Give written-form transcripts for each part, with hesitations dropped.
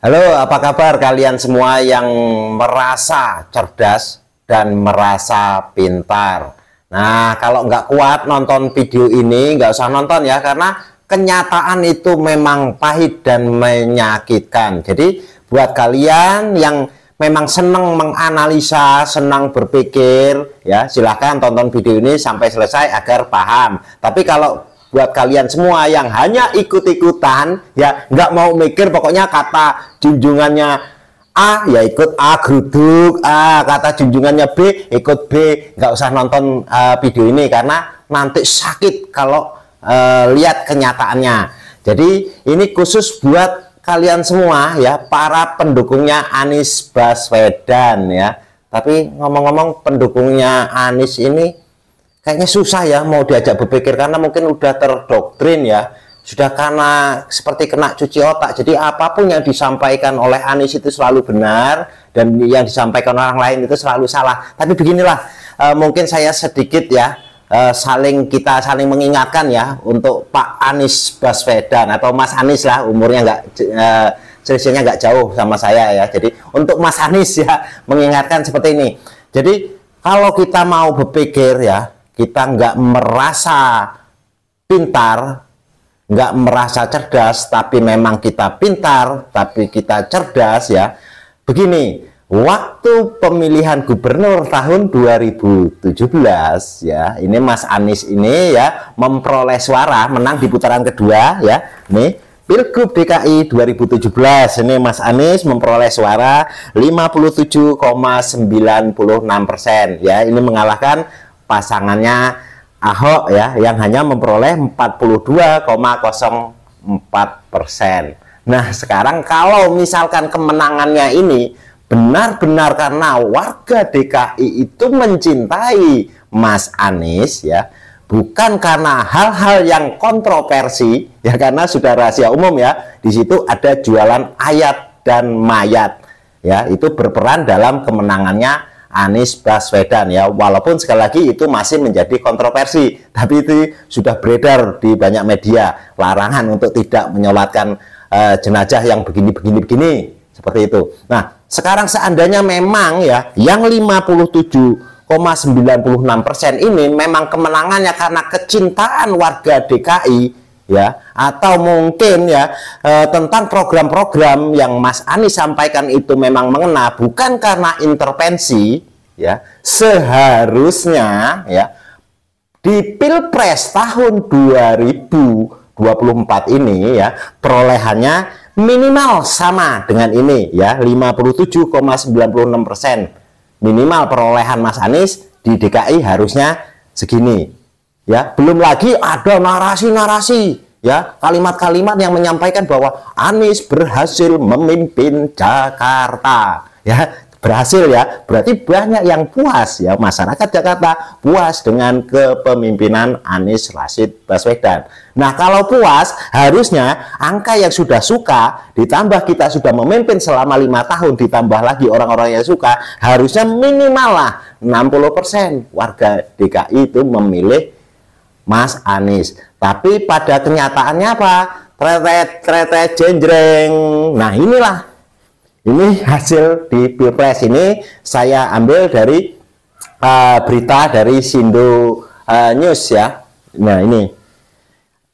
Halo, apa kabar kalian semua yang merasa cerdas dan merasa pintar? Nah, kalau nggak kuat nonton video ini, nggak usah nonton ya, karena kenyataan itu memang pahit dan menyakitkan. Jadi, buat kalian yang memang senang menganalisa, senang berpikir, ya silahkan tonton video ini sampai selesai agar paham. Tapi kalau buat kalian semua yang hanya ikut-ikutan, ya nggak mau mikir, pokoknya kata junjungannya A ya ikut A, geruduk A, kata junjungannya B ikut B, nggak usah nonton video ini karena nanti sakit kalau lihat kenyataannya. Jadi ini khusus buat kalian semua ya, para pendukungnya Anies Baswedan ya. Tapi ngomong-ngomong, pendukungnya Anies ini kayaknya susah ya mau diajak berpikir karena mungkin udah terdoktrin ya, sudah karena seperti kena cuci otak. Jadi apapun yang disampaikan oleh Anies itu selalu benar dan yang disampaikan orang lain itu selalu salah. Tapi beginilah, mungkin saya sedikit ya, kita saling mengingatkan ya untuk Pak Anies Baswedan atau Mas Anies lah, umurnya nggak selisihnya nggak jauh sama saya ya. Jadi untuk Mas Anies ya, mengingatkan seperti ini. Jadi kalau kita mau berpikir ya, kita nggak merasa pintar, nggak merasa cerdas, tapi memang kita pintar, tapi kita cerdas ya. Begini, waktu pemilihan gubernur tahun 2017 ya, ini Mas Anies ini ya memperoleh suara, menang di putaran kedua ya. Nih, Pilgub DKI 2017, ini Mas Anies memperoleh suara 57,96% ya. Ini mengalahkan pasangannya Ahok ya, yang hanya memperoleh 42,04%. Nah, sekarang kalau misalkan kemenangannya ini benar-benar karena warga DKI itu mencintai Mas Anies ya, bukan karena hal-hal yang kontroversi ya, karena sudah rahasia umum ya, di situ ada jualan ayat dan mayat ya, itu berperan dalam kemenangannya Anies Baswedan ya, walaupun sekali lagi itu masih menjadi kontroversi, tapi itu sudah beredar di banyak media, larangan untuk tidak menyolatkan jenazah yang begini seperti itu. Nah, sekarang seandainya memang ya yang 57,96% ini memang kemenangannya karena kecintaan warga DKI ya, atau mungkin ya tentang program-program yang Mas Anies sampaikan itu memang mengena, bukan karena intervensi ya. Seharusnya ya di Pilpres tahun 2024 ini ya, perolehannya minimal sama dengan ini ya, 57,96%. Minimal perolehan Mas Anies di DKI harusnya segini. Ya, belum lagi ada narasi-narasi ya, kalimat-kalimat yang menyampaikan bahwa Anies berhasil memimpin Jakarta. Ya, berhasil ya, berarti banyak yang puas ya, masyarakat Jakarta puas dengan kepemimpinan Anies Rashid Baswedan. Nah, kalau puas, harusnya angka yang sudah suka ditambah kita sudah memimpin selama 5 tahun, ditambah lagi orang-orang yang suka, harusnya minimal lah 60% warga DKI itu memilih Mas Anies. Tapi pada kenyataannya apa? Tret jenjreng. Nah, ini hasil di Pilpres. Ini saya ambil dari berita dari Sindo News ya. Nah, ini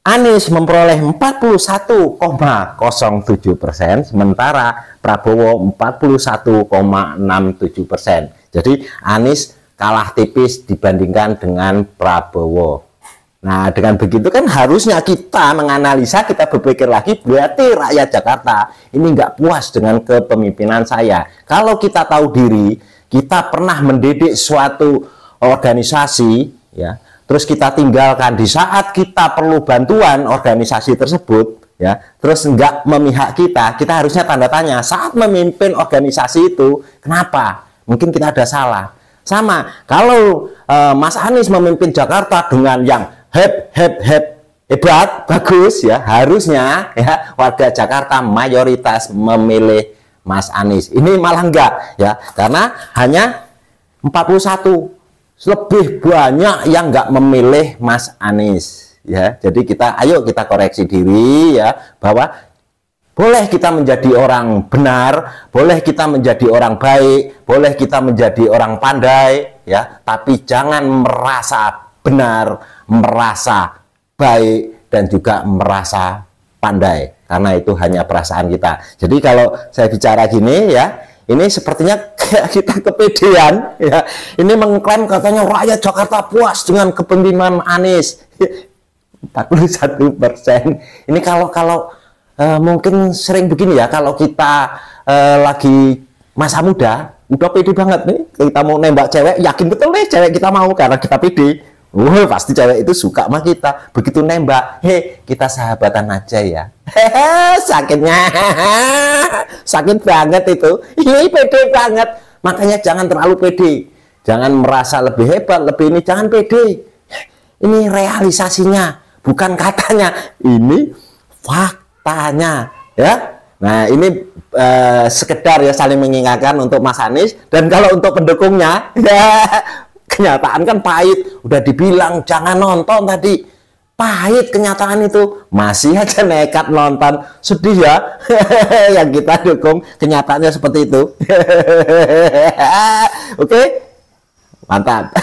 Anies memperoleh 41,07%, sementara Prabowo 41,67%. Jadi Anies kalah tipis dibandingkan dengan Prabowo. Nah, dengan begitu kan harusnya kita menganalisa, kita berpikir lagi, berarti rakyat Jakarta ini nggak puas dengan kepemimpinan saya. Kalau kita tahu diri, kita pernah mendidik suatu organisasi, ya, terus kita tinggalkan di saat kita perlu bantuan organisasi tersebut, ya, terus nggak memihak kita harusnya tanda tanya saat memimpin organisasi itu, kenapa? Mungkin kita ada salah. Sama, kalau Mas Anies memimpin Jakarta dengan yang hebat, bagus ya, harusnya ya warga Jakarta mayoritas memilih Mas Anies. Ini malah enggak ya, karena hanya 41, lebih banyak yang enggak memilih Mas Anies ya. Jadi ayo kita koreksi diri ya, bahwa Boleh kita menjadi orang benar, boleh kita menjadi orang baik, boleh kita menjadi orang pandai, ya, tapi jangan merasa benar, merasa baik, dan juga merasa pandai, karena itu hanya perasaan kita. Jadi kalau saya bicara gini, ya, ini sepertinya kayak kita kepedean, ya. Ini mengklaim katanya rakyat Jakarta puas dengan kepemimpinan Anies. 41%. Ini kalau mungkin sering begini ya, kalau kita lagi masa muda, udah pede banget nih, kita mau nembak cewek, yakin betul nih cewek kita mau karena kita pede. Pasti cewek itu suka sama kita. Begitu nembak, kita sahabatan aja ya. Sakitnya, sakit banget itu. Ini pede banget. Makanya jangan terlalu pede. Jangan merasa lebih hebat, lebih ini, jangan pede. Ini realisasinya, bukan katanya. Ini faktanya, ya. Nah, ini sekedar ya saling mengingatkan untuk Mas Anies, dan kalau untuk pendukungnya, ya, kenyataan kan pahit. Udah dibilang jangan nonton tadi, pahit kenyataan itu, masih aja nekat nonton. Sedih ya. Yang kita dukung kenyataannya seperti itu. Oke, mantap.